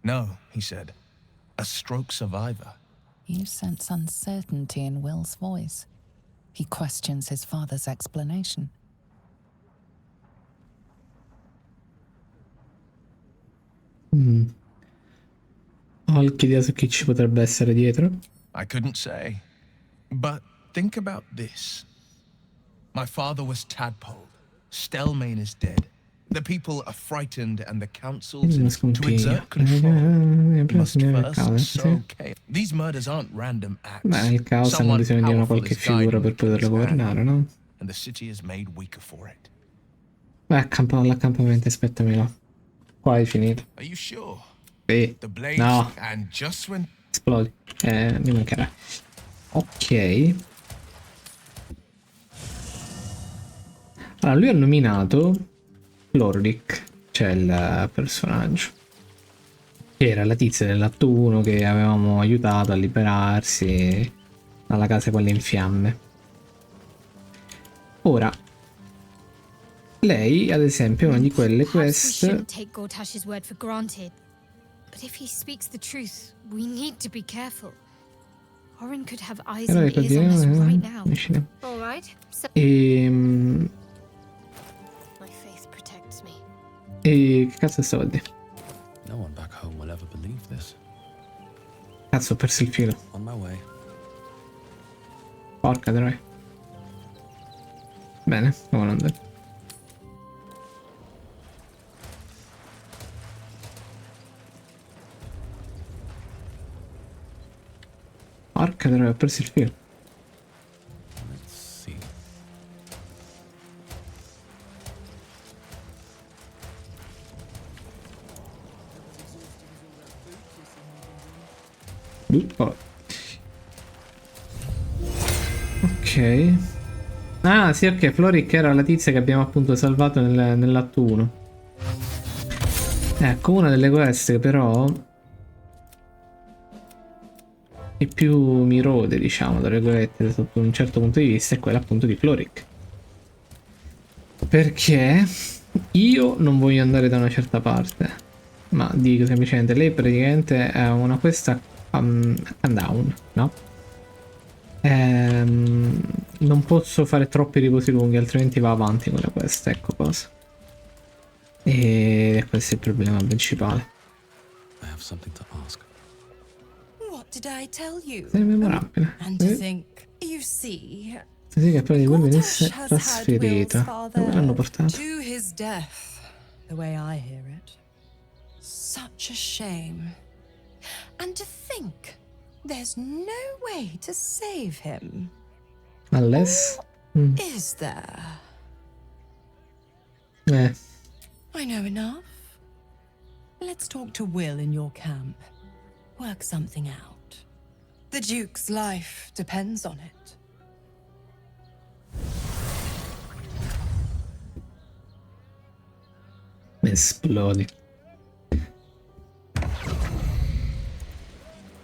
No, he said, a stroke survivor. You sense uncertainty in Will's voice. He questions his father's explanation. Ho qualche idea su chi ci potrebbe essere dietro? I couldn't say. But think about this. My father was tadpoled. Stellman is dead. The people are frightened and the councils to exert control must first sow chaos. These murders aren't random acts. Beh, il caos hanno bisogno di una qualche figura per poterlo governare, no? And the city is made weaker for it. Beh, all'accampamento, aspettami là. Qua hai finito. Are you sure? Sì. The blaze No. and just when Esplodi. Mi mancherà. Ok. Allora, lui ha nominato Lordic, cioè il personaggio, che era la tizia dell'atto 1 che avevamo aiutato a liberarsi dalla casa quella in fiamme. Ora, lei, ad esempio, è una di quelle quest. Take Gortash's word for granted. But if he speaks the truth, we need to be careful. Orin could have eyes and ears on us right now. All right. My faith protects me. E che cazzo stavo a dire? No one back home will ever believe this. Cazzo, ho perso il filo. On my way. Porca troia. Bene, devo andare. Porca troia, ho perso il filo. Let's see. Ok. Ah, sì, ok. Floric era la tizia che abbiamo appunto salvato nell'atto 1. Ecco, una delle quest che però è più mi rode, diciamo, tra virgolette, sotto un certo punto di vista, è quella appunto di Floric. Perché io non voglio andare da una certa parte, ma dico semplicemente, lei praticamente è una questa down, no? Non posso fare troppi riposi lunghi, altrimenti va avanti con la questa, ecco cosa. E questo è il problema principale. I have something to ask. Did I tell you? È memorabile. And to think, you see, Sì, che poi di cui venisse Gortash has had Will's trasferita. Dove l'hanno father portata? to his death, the way I hear it. Such a shame. And to think, there's no way to save him. Unless? Is there? I know enough. Let's talk to Will in your camp. Work something out. The Duke's life depends on it. Esplodi.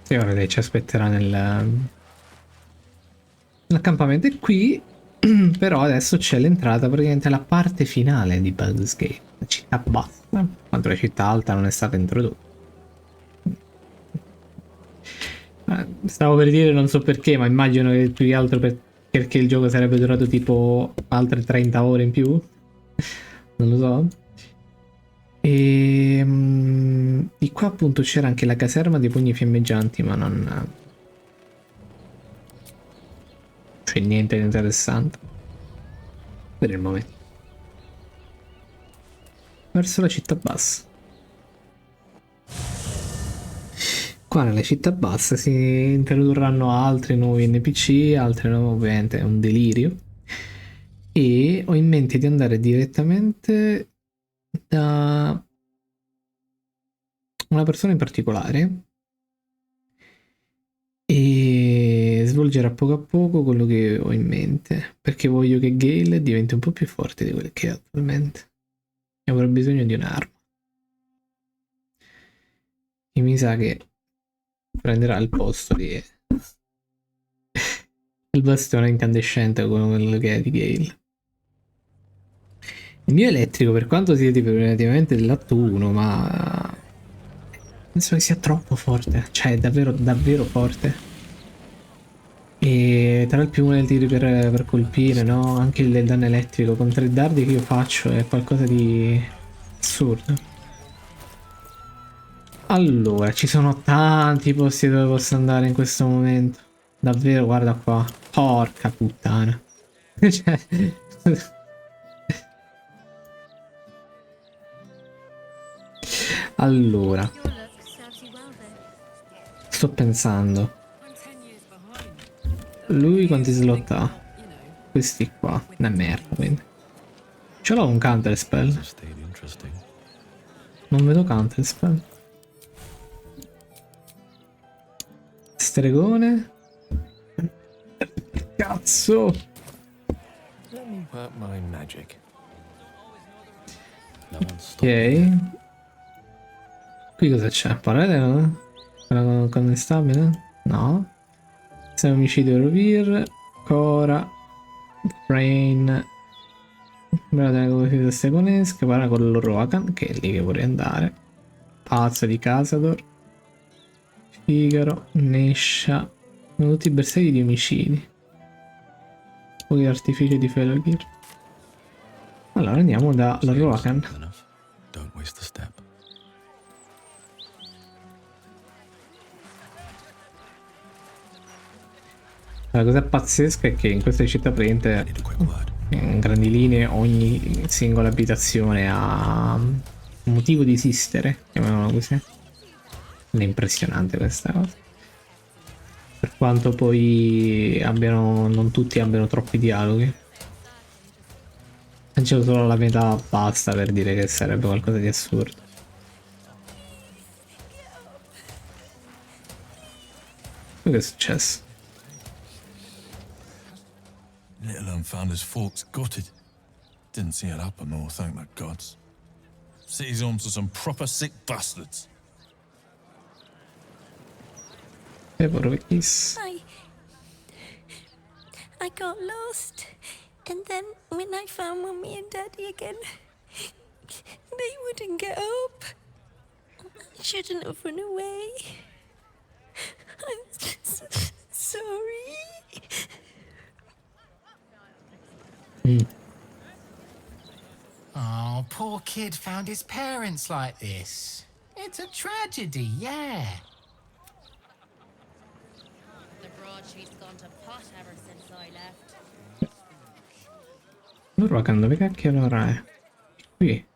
Sì, ora lei ci aspetterà nell'accampamento. E qui però adesso c'è l'entrata, praticamente la parte finale di Baldur's Gate, la città bassa, quanto la città alta non è stata introdotta. Stavo per dire, non so perché, ma immagino che più che altro perché il gioco sarebbe durato tipo altre 30 ore in più. Non lo so. E di qua appunto c'era anche la caserma dei pugni fiammeggianti, ma non c'è niente di interessante per il momento. Verso la città bassa. Qua nelle città basse si introdurranno altri nuovi NPC, altre nuove, ovviamente è un delirio. E ho in mente di andare direttamente da una persona in particolare e svolgere a poco quello che ho in mente, perché voglio che Gale diventi un po' più forte di quello che è attualmente e avrò bisogno di un'arma, e mi sa che prenderà il posto di il bastone incandescente come quello che è di Gale. Il mio elettrico, per quanto sia tipo relativamente dell'atto 1, ma penso che sia troppo forte, cioè è davvero davvero forte. E tra il più uno dei tiri per colpire, no? Anche il danno elettrico con 3 dardi che io faccio è qualcosa di assurdo. Allora, ci sono tanti posti dove posso andare in questo momento. Davvero, guarda qua. Porca puttana. Cioè... Allora, sto pensando. Lui quanti slot ha? Questi qua. Una merda, quindi. Ce l'ho un counter spell. Non vedo counter spell. Stregone. Cazzo. Ok. Qui cosa c'è? Parete, no? Quella con instabile? No. 6 omicidio Rovir. Cora. Brain. Bella della comunità stegonesca. Parla con l'Oroakan, che è lì che vorrei andare. Pazzo di Casador. Figaro. Nescia. Sono tutti bersagli di omicidi. Poi artificio di Felogir. Allora andiamo da l'Oroakan. La cosa pazzesca è che in queste città praticamente in grandi linee ogni singola abitazione ha un motivo di esistere, chiamiamolo così. È impressionante questa cosa. Per quanto poi non tutti abbiano troppi dialoghi. C'è solo la metà basta per dire che sarebbe qualcosa di assurdo. Che è successo? Little unfounders Forks gutted. Didn't see it happen though, thank the gods. City's home to some proper sick bastards. I got lost. And then when I found Mummy and Daddy again, they wouldn't get up. I shouldn't have run away. I'm sorry. Oh, poor kid found his parents like this. It's a tragedy, yeah. Rokan, dove cacchio allora è? Qui.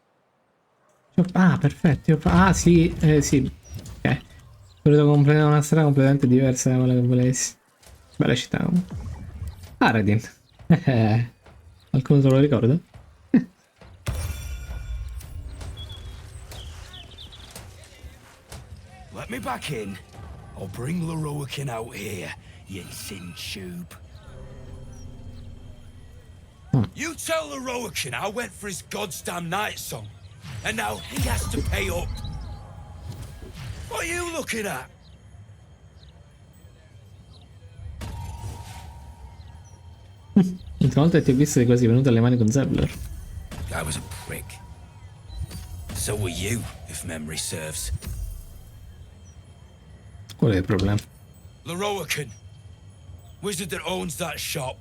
Ah, perfetto. Ah, sì, sì. Ok. Volevo completare una strada completamente diversa da quella che volessi. Bella città. Aradin. Qualcuno se lo ricorda? Let me back in. I'll bring Leroican out here, you sin tube. You tell Leroican I went for his goddamn night song, and now he has to pay up. What are you looking at? L'ultima volta che ti ho visto sei quasi venuto alle mani con Zebler. I was a prick. So were you, if memory serves. Qual è il problema? Leroican, wizard that owns that shop,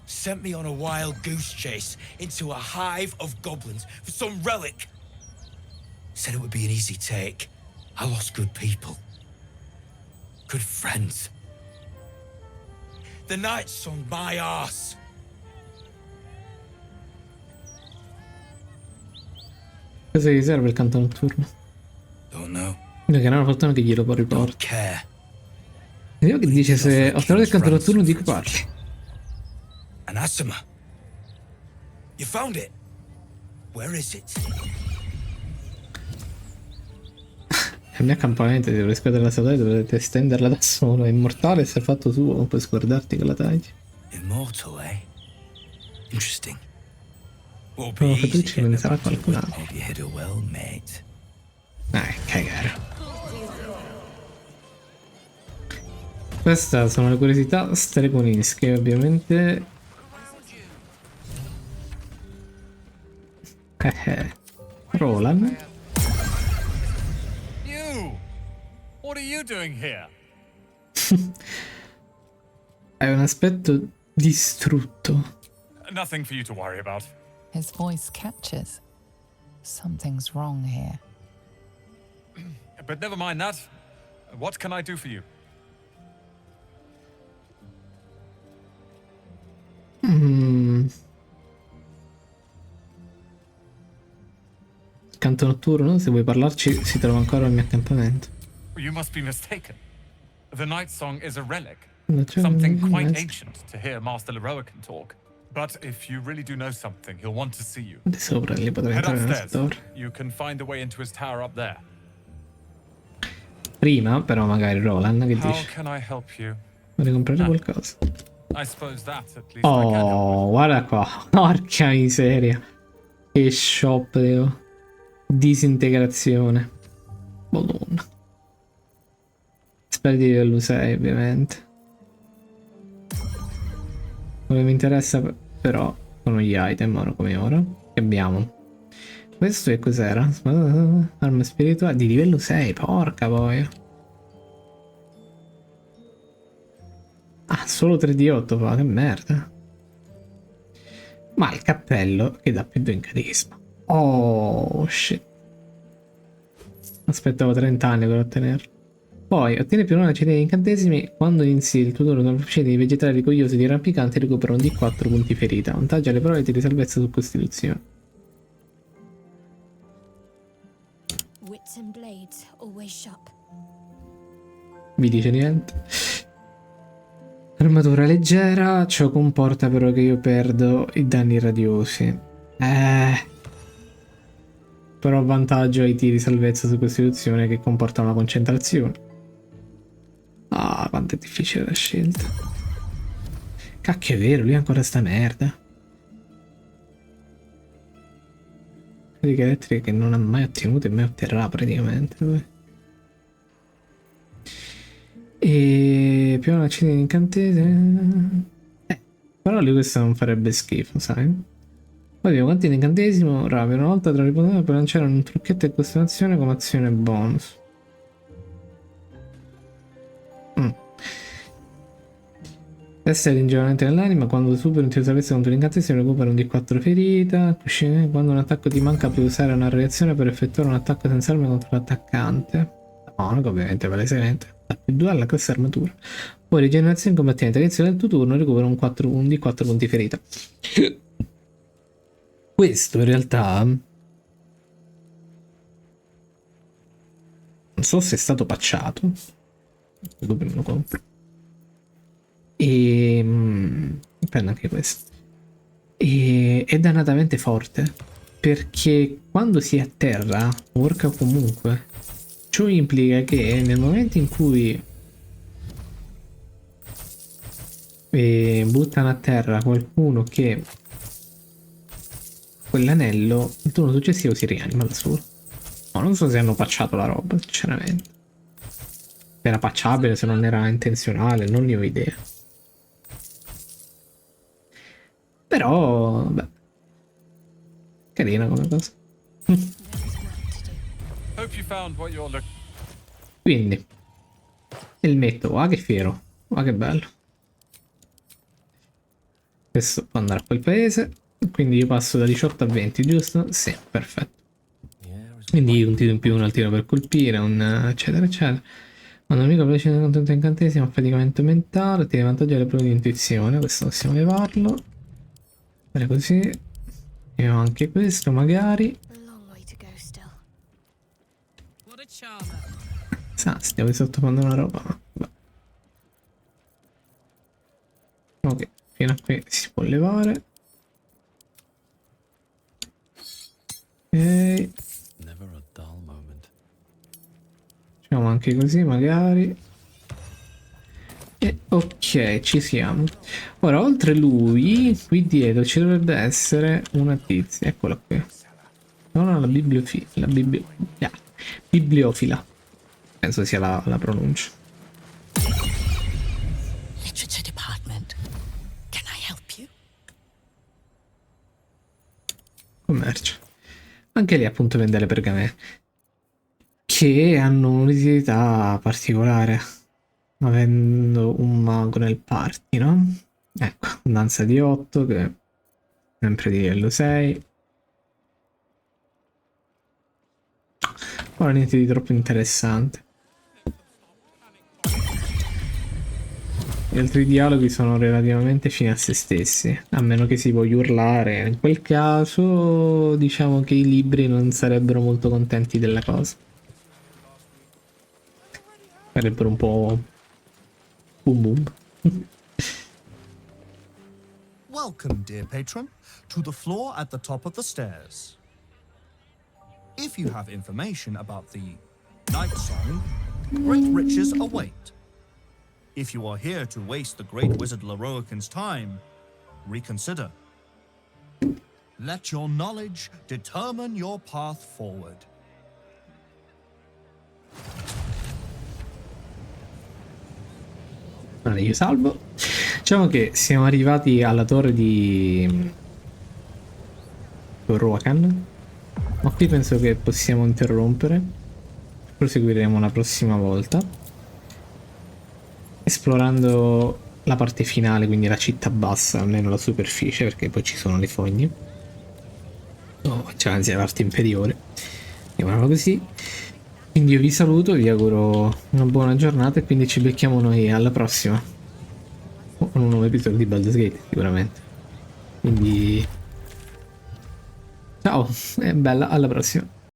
sent me on a wild goose chase into a hive of goblins for some relic. Said it would be an easy take. I lost good people. Good friends. The night's on my arse. Cosa gli serve il canto notturno? Don't know. Che non è una fortuna che glielo può riportare. Vediamo che dice se ho trovato il canto notturno di che parli. Anathema. You found it. Where is it? Il mio accampamento, devo rispettare la statua, dovete stenderla da solo. È immortale se è fatto suo, non puoi scordarti che la tagli. Immortal, eh? Interesting. Provo Federici non sarà qualcun altro. Hope you hit her well, mate. Cagare. Queste sono le curiosità stregonische, ovviamente. Roland. You! What are you doing here? È un aspetto distrutto. Nothing for you to worry about. His voice catches. Something's wrong here. But never mind that. What can I do for you? Canto notturno, se vuoi parlarci, si trova ancora al mio accampamento. You must be mistaken. The night song is a relic. c'è Something un quite maestro. ancient to hear Master Leroican talk. But if you really do know something, he'll want to see you. Di sopra lì potrei Head entrare nella upstairs. storia. You can find the way into his tower up there. Prima, però, magari Roland, che How dici? can I help you? Vorrei comprare qualcosa. I suppose that at least I can help. Oh, guarda qua. Porca miseria. Che shop, Dio. Disintegrazione. Madonna. Spero di livello 6, ovviamente. Quello che mi interessa però sono gli item, ora come ora. Che abbiamo? Questo che cos'era? Arma spirituale di livello 6, porca poi. Ah, solo 3 di 8 fa, che merda. Ma il cappello che dà più 2 in carisma. Oh, shit. Aspettavo 30 anni per ottenerlo. Poi, ottiene più una serie di incantesimi quando inizi il tuo turno con di vegetali rigogliosi di rampicanti recuperano di 4 punti ferita. Vantaggia le prove di salvezza su costituzione. Wits and blades, always sharp. Vi dice niente. Armatura leggera, ciò comporta però che io perdo i danni radiosi. Però vantaggio ai tiri salvezza su costituzione che comporta una concentrazione. Ah, quanto è difficile la scelta. Cacchio, è vero, lui ha ancora sta merda. Carica elettrica che non ha mai ottenuto e mai otterrà praticamente lui. E più una cena di incantesimo. Però lui questo non farebbe schifo, sai? Poi abbiamo quanti di incantesimo rapido. Una volta tra riposato per lanciare un trucchetto di costellazione come azione bonus. Essere ingenuamente nell'anima. Quando superi un tiro di salvezza contro l'incantesimo recupera un D4 ferita. Quando un attacco ti manca puoi usare una reazione per effettuare un attacco senza arma contro l'attaccante. Monaco, ovviamente palesemente. Da +2 alla classe armatura. Poi rigenerazione combattente. All'inizio del tuo turno recupera un di 4 punti ferita. Questo in realtà non so se è stato patchato. Dove me lo compro? E prendo anche questo. E è dannatamente forte, perché quando si è a terra worka comunque. Ciò implica che nel momento in cui buttano a terra qualcuno che quell'anello, il turno successivo si rianima da solo. No, non so se hanno patchato la roba, sinceramente. Se era patchabile, se non era intenzionale, non ne ho idea. Però, beh, carina come cosa. Quindi, il metto, ah che fiero, ah che bello. Questo può andare a quel paese, quindi io passo da 18 a 20, giusto? Sì, perfetto. Quindi un tiro in più, un al tiro per colpire, un eccetera eccetera. Quando l'amico prende contento incantesimo, affaticamento mentale, tiene vantaggio alle prove di intuizione, questo possiamo levarlo. Bene così. E ho anche questo magari. Sa, stiamo sottoponendo una roba. Ok, fino a qui si può levare. Ok. Facciamo anche così magari. E ok, ci siamo. Ora, oltre lui, qui dietro ci dovrebbe essere una tizia. Eccola qui. Non la bibliofila. Bibliofila. Penso sia la pronuncia. Literature department. Can I help you? Commercio. Anche lì appunto vende le pergamene. Che hanno un'utilità particolare. Avendo un mago nel party, no? Ecco, danza di 8 che è sempre di livello 6. Ora niente di troppo interessante. Gli altri dialoghi sono relativamente fini a se stessi, a meno che si voglia urlare. In quel caso diciamo che i libri non sarebbero molto contenti della cosa. Sarebbero un po' boom boom. Welcome, dear patron, to the floor at the top of the stairs. If you have information about the Night Song, great riches await. If you are here to waste the great wizard Leroican's time, reconsider. Let your knowledge determine your path forward. Allora, io salvo. Diciamo che siamo arrivati alla torre di Roakan, ma qui penso che possiamo interrompere. Proseguiremo la prossima volta, esplorando la parte finale, quindi la città bassa, almeno la superficie, perché poi ci sono le fogne. Oh, cioè, anzi, la parte inferiore. Chiamiamola così. Quindi io vi saluto, vi auguro una buona giornata e quindi ci becchiamo noi alla prossima. Con un nuovo episodio di Baldur's Gate, sicuramente. Quindi ciao e bella, alla prossima.